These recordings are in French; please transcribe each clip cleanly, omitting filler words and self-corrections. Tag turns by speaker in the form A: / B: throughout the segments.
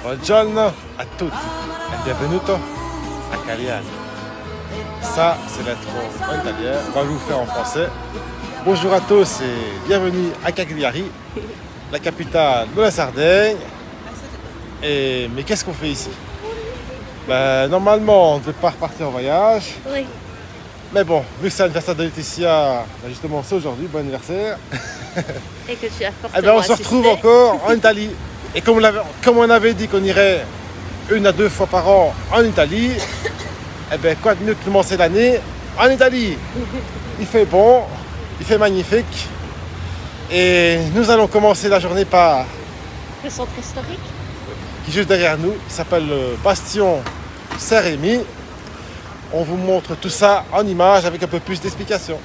A: Buongiorno a tutti e benvenuto a Cagliari. Ça, c'est l'intro en italien. On va vous faire en français. Bonjour à tous et bienvenue à Cagliari, la capitale de la Sardaigne. Mais qu'est-ce qu'on fait ici? Normalement, on ne devait pas repartir en voyage.
B: Oui.
A: Mais bon, vu que c'est l'anniversaire de Laetitia, justement c'est aujourd'hui, bon anniversaire.
B: Et que tu as fortement
A: On se retrouve encore en Italie. Et comme on avait dit qu'on irait 1 à 2 fois par an en Italie, quoi de mieux que commencer l'année en Italie. Il fait bon, il fait magnifique. Et nous allons commencer la journée par
B: le centre historique
A: qui est juste derrière nous, qui s'appelle le Bastion Saint-Rémy. On vous montre tout ça en images avec un peu plus d'explications.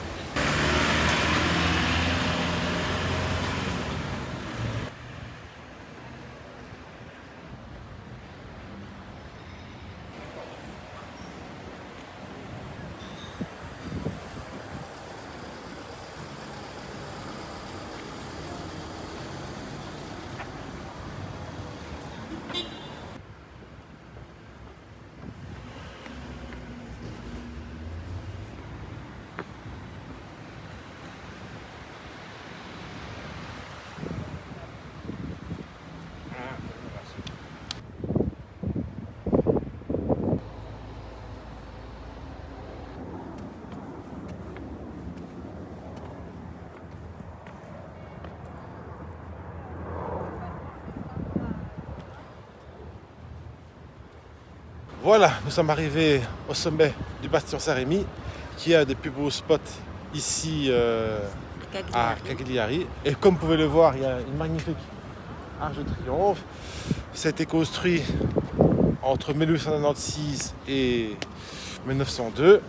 A: Voilà, nous sommes arrivés au sommet du Bastion Saint-Rémy, qui est un des plus beaux spots ici à Cagliari. Et comme vous pouvez le voir, il y a une magnifique arche de triomphe. Ça a été construit entre 1896 et 1902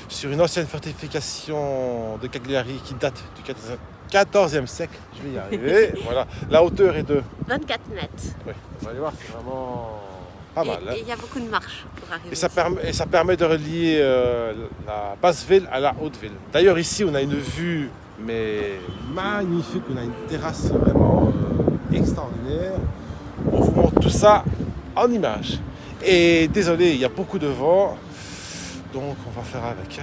A: sur une ancienne fortification de Cagliari qui date du 14e siècle. Je vais y arriver. Voilà. La hauteur est de
B: 24 mètres.
A: Oui, vous allez voir, c'est vraiment pas mal.
B: Et il y a beaucoup de marches pour arriver.
A: Et ça permet de relier la basse ville à la haute ville. D'ailleurs, ici, on a une vue mais magnifique. On a une terrasse vraiment extraordinaire. On vous montre tout ça en images. Et désolé, il y a beaucoup de vent, donc on va faire avec.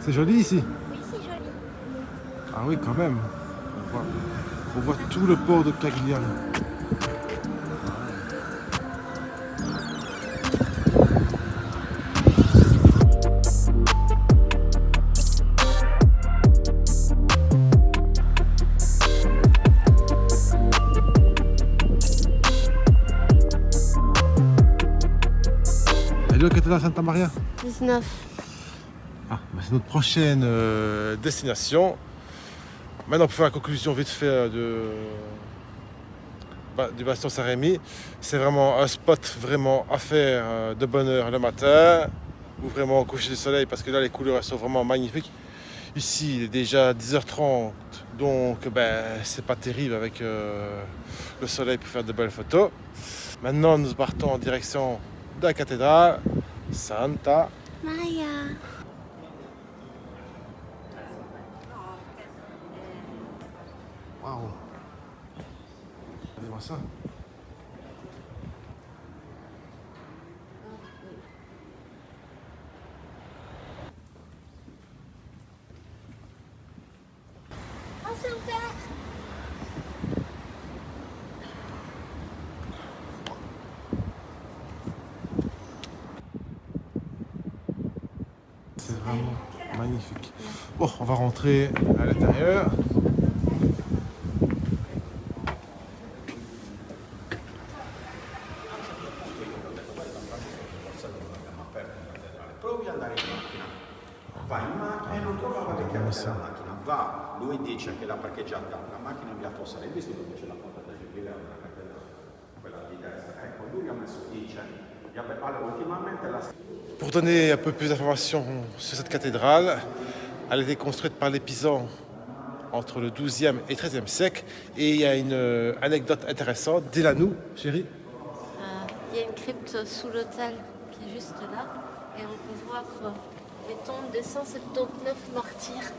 A: C'est joli ici?
B: Oui, c'est joli.
A: Ah oui, quand même. On voit tout le port de Cagliari. Et là, Cathédrale Santa Maria?
B: 19.
A: C'est notre prochaine destination. Maintenant, pour faire la conclusion vite fait du Bastion Saint-Rémy, c'est vraiment un spot vraiment à faire de bonne heure le matin ou vraiment au coucher du soleil parce que là, les couleurs sont vraiment magnifiques. Ici, il est déjà 10h30, donc c'est pas terrible avec le soleil pour faire de belles photos. Maintenant, nous partons en direction de la cathédrale Santa
B: Maria.
A: Waouh! Regardez-moi ça!
B: Oh, c'est ouvert.
A: C'est vraiment magnifique. Bon, on va rentrer à l'intérieur.
C: Va in macchina e non trovava le chiavi della macchina. Va, lui dice che l'ha parcheggiata la macchina in via Fossale, hai visto dove c'è la porta da Giubileo, quella di destra? Ecco, lui ha messo, dice, allora ultimamente la...
A: Pour donner un peu plus d'informations sur cette cathédrale, elle a été construite par les Pisans entre le 12e et 13e siècle. Et il y a une anecdote intéressante. Dis-la nous, chérie.
B: Il y a une crypte sous l'autel qui est juste là. Et on peut voir les tombes des 179 martyrs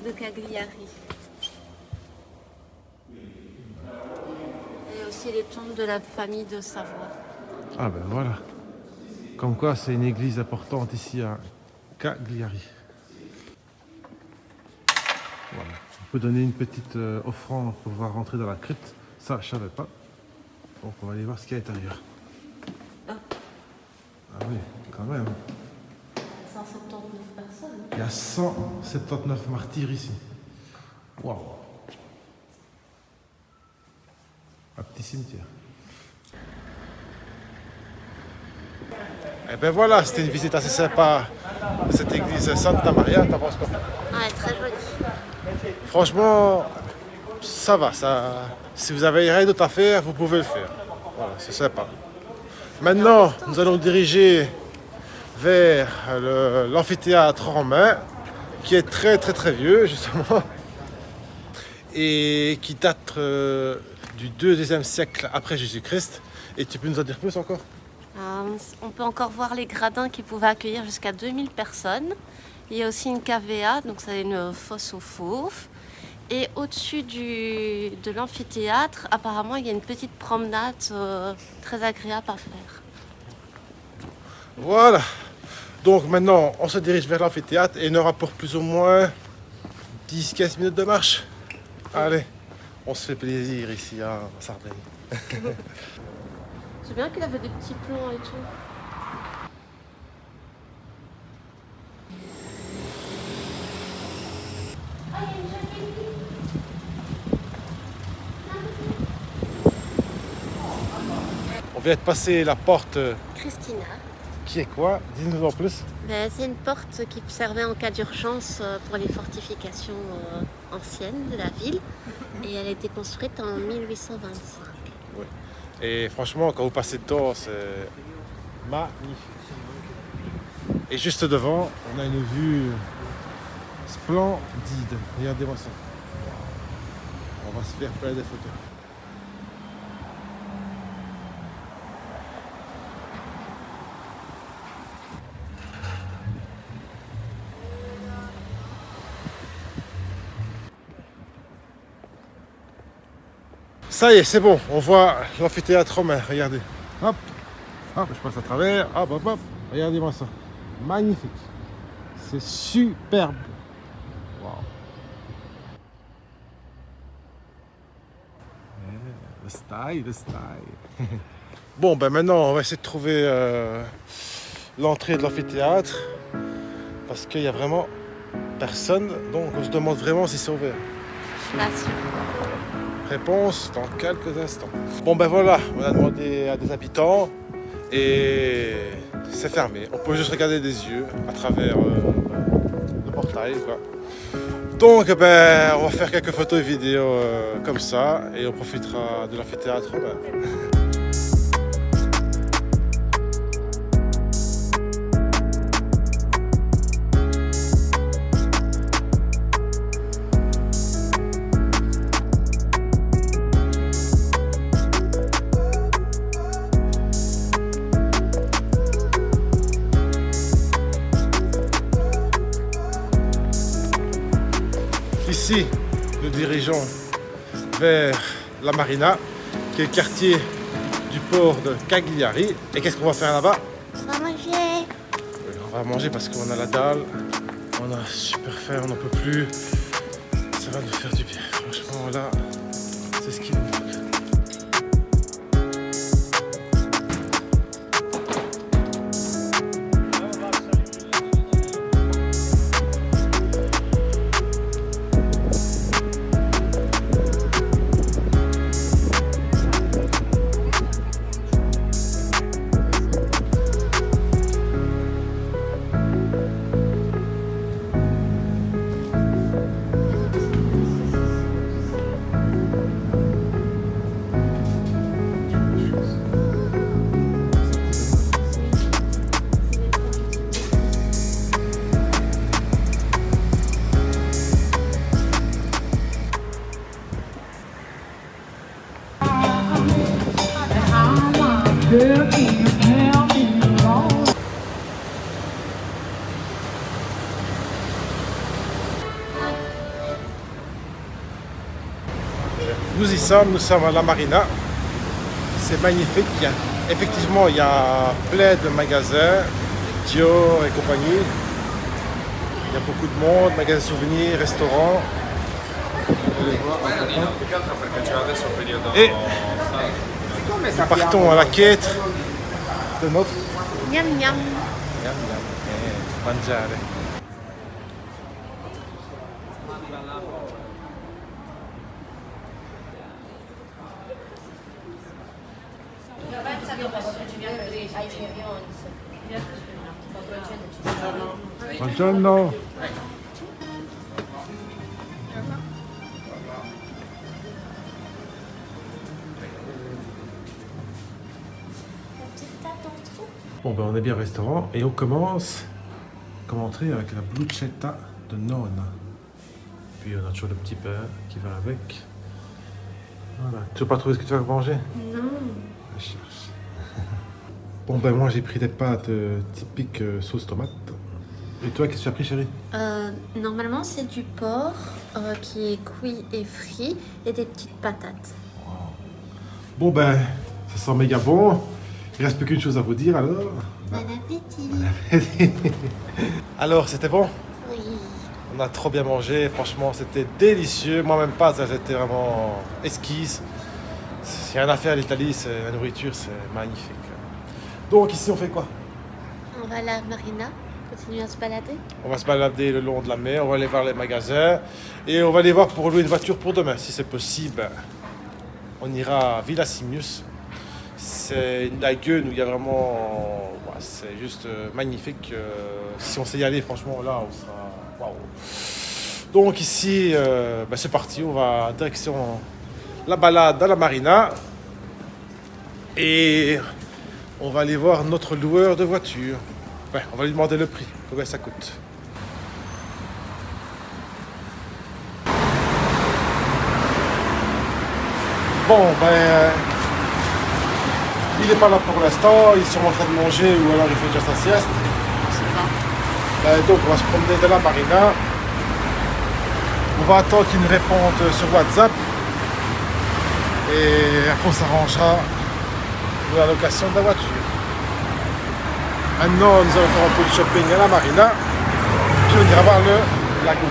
B: de Cagliari. aussi les tombes de la famille de Savoie.
A: Ah ben voilà. Comme quoi, c'est une église importante ici à Cagliari. Voilà. On peut donner une petite offrande pour pouvoir rentrer dans la crypte. Ça, je ne savais pas. Donc, on va aller voir ce qu'il y a à l'intérieur. Ah oui, quand même.
B: 179 personnes.
A: Il y a 179 martyrs ici. Waouh. Un petit cimetière. Et ben voilà, c'était une visite assez sympa de cette église Santa Maria. T'en penses quoi?
B: Ouais, très joli.
A: Franchement, ça va. Si vous avez rien d'autre à faire, vous pouvez le faire. Voilà, c'est sympa. Maintenant, nous allons nous diriger vers l'amphithéâtre romain, qui est très très très vieux justement, et qui date du 2e siècle après Jésus-Christ. Et tu peux nous en dire plus encore?
B: On peut encore voir les gradins qui pouvaient accueillir jusqu'à 2000 personnes. Il y a aussi une cavea, donc c'est une fosse aux fauves. Et au-dessus de l'amphithéâtre, apparemment, il y a une petite promenade très agréable à faire.
A: Voilà. Donc maintenant, on se dirige vers l'amphithéâtre et on aura pour plus ou moins 10-15 minutes de marche. Allez, on se fait plaisir ici en Sardaigne.
B: C'est bien qu'il avait des petits plombs et tout.
A: On vient de passer la porte
B: Christina.
A: qui est quoi? Dis-nous en plus.
B: C'est une porte qui servait en cas d'urgence pour les fortifications anciennes de la ville. Et elle a été construite en 1825.
A: Ouais. Et franchement, quand vous passez dedans, c'est magnifique. Et juste devant, on a une vue splendide. Regardez-moi ça. On va se faire plein de photos. Ça y est, c'est bon, on voit l'amphithéâtre romain, regardez. Hop, hop, je passe à travers, hop, hop, hop, regardez-moi ça. Magnifique. C'est superbe. Waouh. Le style, le style. Bon, ben maintenant, on va essayer de trouver l'entrée de l'amphithéâtre. Parce qu'il n'y a vraiment personne, donc on se demande vraiment si c'est ouvert.
B: Je suis pas sûre.
A: Réponse dans quelques instants. Bon ben voilà, on a demandé à des habitants et c'est fermé. On peut juste regarder des yeux à travers le portail, quoi. Donc ben on va faire quelques photos et vidéos comme ça et on profitera de l'amphithéâtre romain. Ici, nous dirigeons vers la Marina, qui est le quartier du port de Cagliari. Et qu'est-ce qu'on va faire là-bas?
B: On va manger.
A: On va manger parce qu'on a la dalle, on a super faim, on n'en peut plus. Ça va nous faire du bien. Franchement, là, c'est ce qui nous manque. Nous y sommes à la Marina. c'est magnifique. Effectivement, il y a plein de magasins, Dior et compagnie. Il y a beaucoup de monde, magasins souvenirs, restaurants. Et nous partons à la quête de notre
B: Miam miam.
A: mangiare. Buongiorno. Bon ben on est bien au restaurant et on commence comme entrée avec la bruschetta de nonna. Puis on a toujours le petit pain qui va avec. Voilà. Tu n'as pas trouvé ce que tu vas manger?
B: Non.
A: Je cherche. Bon ben moi j'ai pris des pâtes typiques sauce tomate. Et toi qu'est-ce que tu as pris chérie?
B: Normalement c'est du porc qui est cuit et frit et des petites patates.
A: Bon ben ça sent méga bon. Il reste plus qu'une chose à vous dire alors.
B: Bon appétit.
A: Alors c'était bon?
B: Oui.
A: On a trop bien mangé, franchement c'était délicieux. Moi-même pas, ça j'étais vraiment esquisse. Il n'y a rien à faire l'Italie, la nourriture c'est magnifique. Donc ici on fait quoi?
B: On va à la marina, continuer à se balader.
A: On va se balader le long de la mer, on va aller voir les magasins et on va aller voir pour louer une voiture pour demain. Si c'est possible, on ira à Villa Simius. C'est une lagune où il y a vraiment... ouais, c'est juste magnifique. Si on sait y aller, franchement, là, on sera... waouh. Donc ici, c'est parti. On va direction la balade dans la marina. Et on va aller voir notre loueur de voiture. Ouais, on va lui demander le prix, combien ça coûte. Bon, il n'est pas là pour l'instant, il est sûrement en train de manger ou alors il fait déjà sa sieste.
B: Je sais pas.
A: Donc on va se promener de la marina. On va attendre qu'il nous réponde sur WhatsApp. Et après on s'arrangera pour la location de la voiture. Maintenant nous allons faire un peu de shopping à la marina. Puis on ira voir le lagon.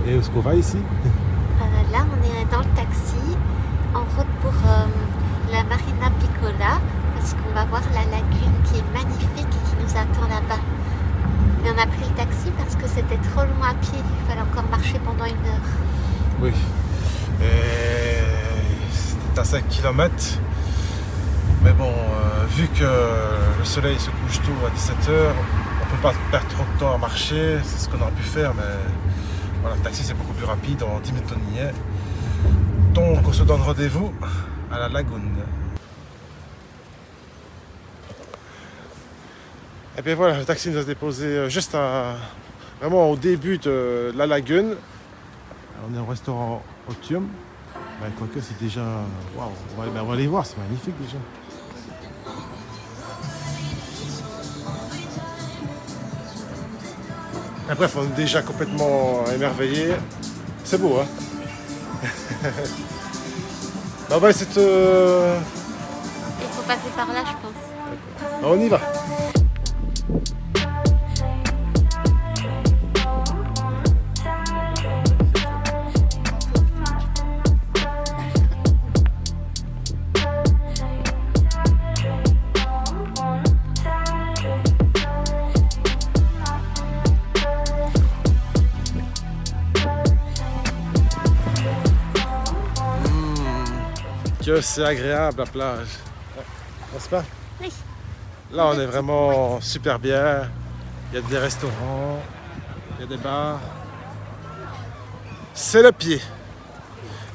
A: Et où est-ce qu'on va ici?
B: Là, on est dans le taxi, en route pour la Marina Piccola, parce qu'on va voir la lagune qui est magnifique et qui nous attend là-bas. Mais on a pris le taxi parce que c'était trop long à pied, il fallait encore marcher pendant 1 heure.
A: Oui. C'est à 5 km. Mais bon, vu que le soleil se couche tôt à 17h, on peut pas perdre trop de temps à marcher, c'est ce qu'on aurait pu faire, mais voilà, le taxi c'est beaucoup plus rapide, en 10 minutes on y est. Donc on se donne rendez-vous à la lagune. Et bien voilà, le taxi nous a déposé juste vraiment au début de la lagune. On est au restaurant Otium. Quoique c'est déjà... Waouh, on va aller voir, c'est magnifique déjà. Et bref, on est déjà complètement émerveillés. C'est beau, hein? On va essayer de...
B: Il faut passer par là, je pense.
A: On y va. Que c'est agréable la plage, n'est-ce pas?
B: Oui.
A: Là on est vraiment super bien, il y a des restaurants, il y a des bars. C'est le pied.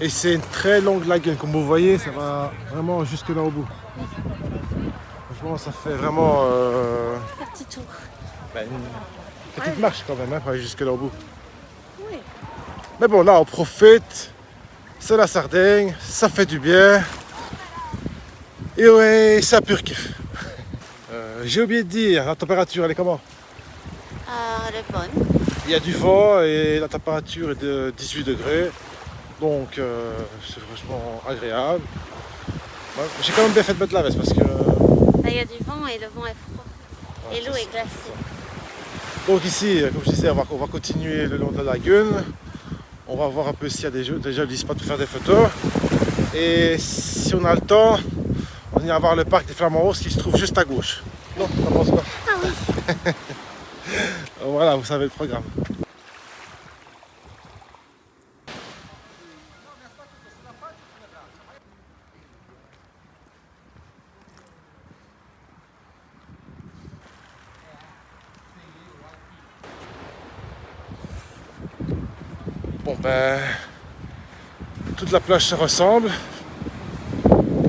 A: Et c'est une très longue lagune, comme vous voyez, ça va vraiment jusque là au bout. Franchement ça fait vraiment
B: Un petit tour.
A: une petite marche quand même, pour aller jusque là au bout.
B: Oui.
A: Mais bon là on profite, c'est la Sardaigne, ça fait du bien. Et ouais, c'est un pur kiff. J'ai oublié de dire, la température elle est comment?
B: Elle est bonne.
A: Il y a du vent et la température est de 18 degrés. Donc c'est franchement agréable. Ouais, j'ai quand même bien fait de mettre la veste parce que...
B: Là, il y a du vent et le vent est froid.
A: Ouais,
B: Et l'eau est glacée.
A: Donc ici, comme je disais, on va continuer le long de la lagune. On va voir un peu s'il y a des jolis spots pour faire des photos. Et si on a le temps, on ira voir le parc des Flamants Roses qui se trouve juste à gauche. Non, t'en penses quoi?
B: Ah oui.
A: Voilà, vous savez le programme. Bon ben, toute la plage se ressemble.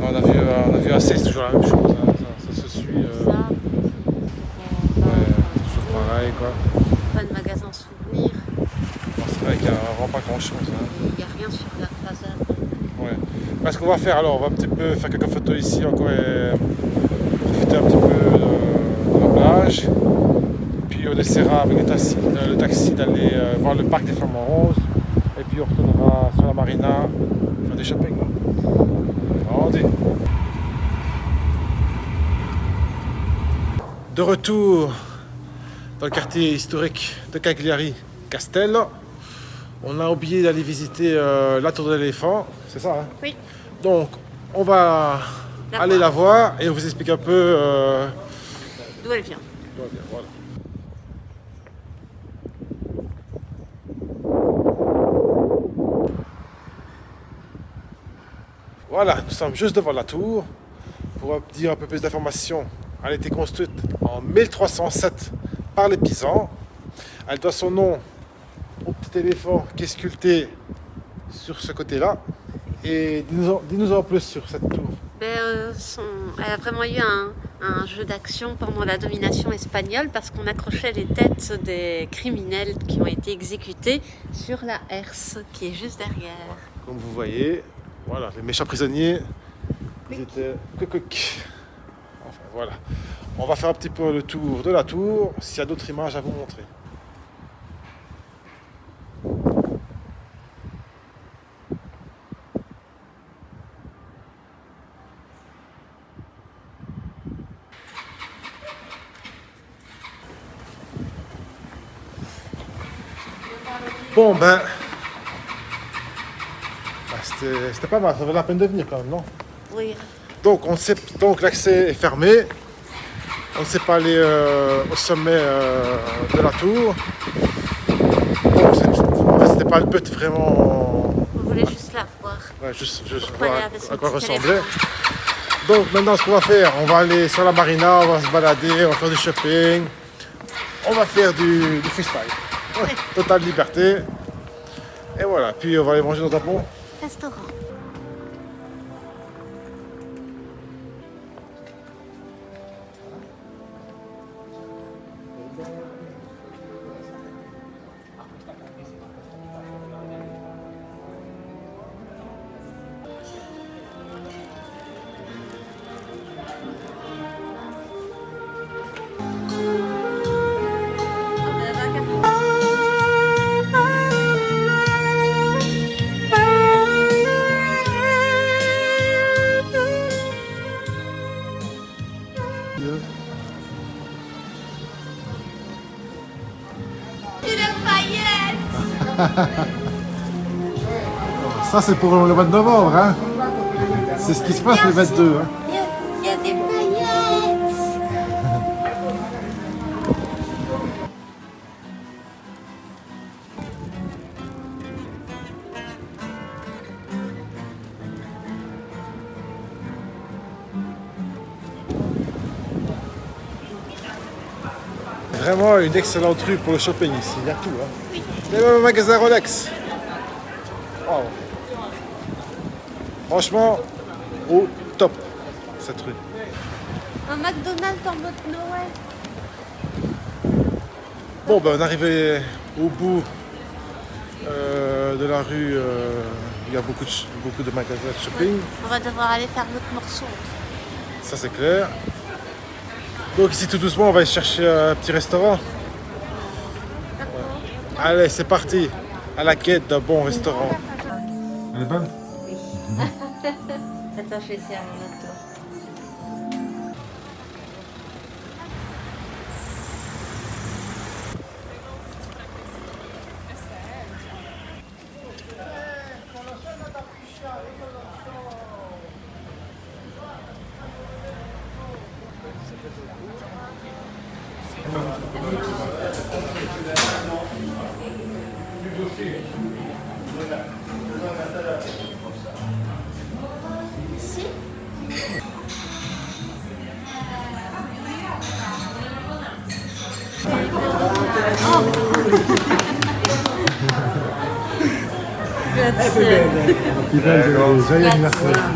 A: On a vu assez, c'est toujours la même chose. Hein. Ça se suit.
B: Ça.
A: Ouais, toujours pareil quoi.
B: Pas de magasin souvenirs.
A: Bon, c'est vrai qu'il n'y a vraiment pas grand chose. Hein.
B: Il n'y a rien sur la façade.
A: Ouais. Ben, ce qu'on va faire alors, on va un petit peu faire quelques photos ici encore et profiter un petit peu de la plage. Puis on essaiera avec le taxi d'aller voir le parc des Flamants Roses. Et puis on retournera sur la marina faire du shopping. Allez. De retour dans le quartier historique de Cagliari Castello. On a oublié d'aller visiter la tour de l'éléphant, c'est ça hein?
B: Oui.
A: Donc on va aller la voir et on vous explique un peu
B: D'où elle vient.
A: voilà. Voilà, nous sommes juste devant la tour. Pour dire un peu plus d'informations, elle a été construite en 1307 par les Pisans. Elle doit son nom au petit éléphant qui est sculpté sur ce côté-là. Et dis-nous en plus sur cette tour.
B: Elle a vraiment eu un jeu d'action pendant la domination espagnole parce qu'on accrochait les têtes des criminels qui ont été exécutés sur la herse qui est juste derrière.
A: Comme vous voyez, voilà, les méchants prisonniers, ils étaient coq. Enfin voilà. On va faire un petit peu le tour de la tour, s'il y a d'autres images à vous montrer. Bon ben, c'était pas mal, ça valait la peine de venir quand même, non?
B: Oui.
A: Donc l'accès est fermé. On ne sait pas aller au sommet de la tour. En fait, c'était pas le but vraiment.
B: On voulait juste la voir.
A: Ouais, juste
B: Voilà,
A: voir
B: avec son
A: à quoi
B: petit
A: ressemblait. Donc maintenant, ce qu'on va faire, on va aller sur la marina, on va se balader, on va faire du shopping, on va faire du freestyle. Ouais, totale liberté. Et voilà, puis on va aller manger dans un bon
B: Restaurant.
A: Ça c'est pour le mois de novembre, hein. C'est ce qui se passe le 22. Hein.
B: Il y a des paillettes.
A: Vraiment une excellente rue pour le shopping ici, il y a tout. Hein. Oui. Il y a même un magasin Rolex. Wow. Franchement, au top cette rue.
B: Un McDonald's en mode Noël.
A: Bon, ben on est arrivé au bout de la rue. Il y a beaucoup de magasins de shopping.
B: On va devoir aller faire l'autre morceau.
A: Ça c'est clair. Donc ici tout doucement on va aller chercher un petit restaurant. Allez c'est parti, à la quête d'un bon restaurant. Elle est bonne?
B: Oui. Attends, je vais essayer un autre. Ici?
A: Joyeux anniversaire.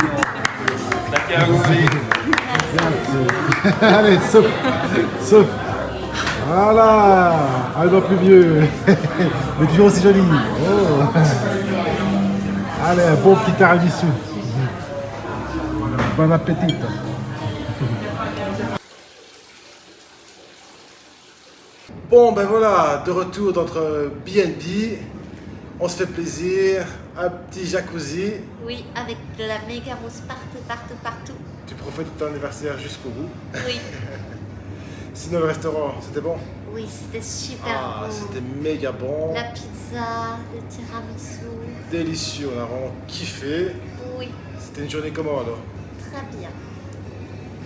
A: Allez, sauf. Voilà, un an plus vieux, mais toujours aussi joli. Oh. Allez, un bon petit tiramisu. Bon appétit. Bon, ben voilà, de retour dans notre BNB. On se fait plaisir, un petit jacuzzi.
B: Oui, avec de la méga mousse partout.
A: Tu profites de ton anniversaire jusqu'au bout.
B: Oui.
A: Sinon, le restaurant, c'était bon?
B: Oui, c'était super bon.
A: C'était méga bon.
B: La pizza, le tiramisu.
A: Délicieux, on a vraiment kiffé.
B: Oui,
A: C'était une journée comment alors?
B: très bien.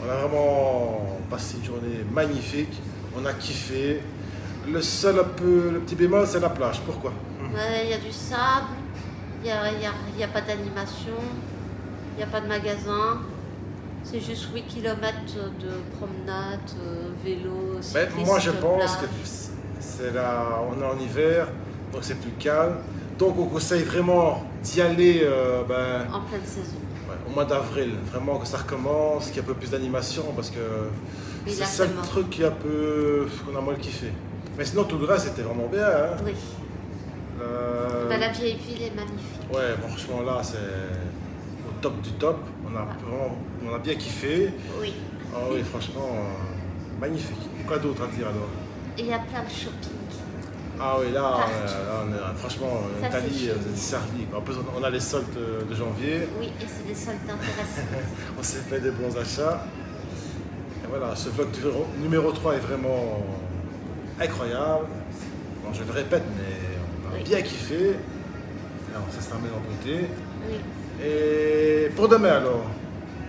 A: On a vraiment passé une journée magnifique. On a kiffé. Le petit bémol, c'est la plage. Pourquoi?
B: Il y a du sable, il y a pas d'animation, il n'y a pas de magasin. C'est juste 8 km de promenade, vélo,
A: Ben,
B: cycliste,
A: moi, je pense
B: plage.
A: que c'est là, on est en hiver, donc c'est plus calme. Donc, on conseille vraiment d'y aller
B: En pleine saison.
A: au mois d'avril. Vraiment que ça recommence, qu'il y ait un peu plus d'animation, parce que c'est ça le
B: Exactement.
A: truc qu'on a moins kiffé. Mais sinon, tout le reste, c'était vraiment bien. Hein.
B: Oui. La vieille ville est magnifique.
A: Ouais, franchement, là, c'est au top du top. On a bien kiffé.
B: Oui.
A: Ah oui, franchement, magnifique. Quoi d'autre à dire alors?
B: Et il y a plein de shopping.
A: Ah oui, là,
B: Partout.
A: franchement, en
B: Ça,
A: Italie,
B: c'est
A: vous êtes servi. En plus, on a les soldes de janvier.
B: Oui, et c'est des soldes intéressants.
A: On s'est fait des bons achats. Et voilà, ce vlog numéro 3 est vraiment incroyable. Bon, je le répète, mais on a
B: Oui.
A: bien kiffé. Alors, ça se termine en beauté.
B: Oui.
A: Et pour demain alors,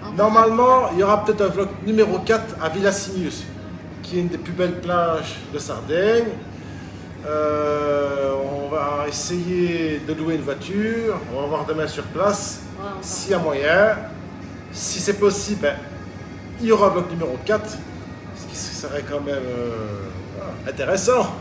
B: On va-
A: normalement, il y aura peut-être un vlog numéro 4 à Villasignus, qui est une des plus belles plages de Sardaigne. On va essayer de louer une voiture. On va voir demain sur place,
B: Ouais, on va.
A: s'il y a moyen. Si c'est possible, ben, il y aura un vlog numéro 4, ce qui serait quand même intéressant.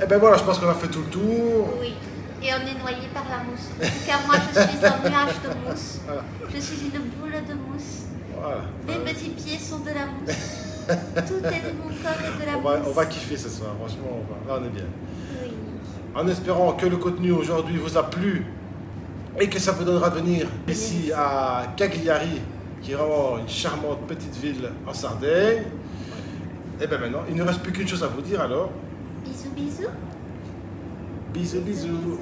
A: Et ben voilà, je pense qu'on a fait tout le tour.
B: Oui. Et on est noyé par la mousse. En tout cas, moi, je suis un nuage de mousse.
A: Voilà.
B: Je suis une boule de mousse.
A: Voilà.
B: Mes petits pieds sont de la mousse. Tout est de mon corps et de la
A: On
B: mousse.
A: va kiffer ce soir, franchement, là on est bien.
B: Oui.
A: En espérant que le contenu aujourd'hui vous a plu et que ça vous donnera de venir ici à Cagliari, qui est vraiment une charmante petite ville en Sardaigne. Et bien maintenant, il ne reste plus qu'une chose à vous dire alors.
B: Bisous, bisous.
A: Bisous, bisous.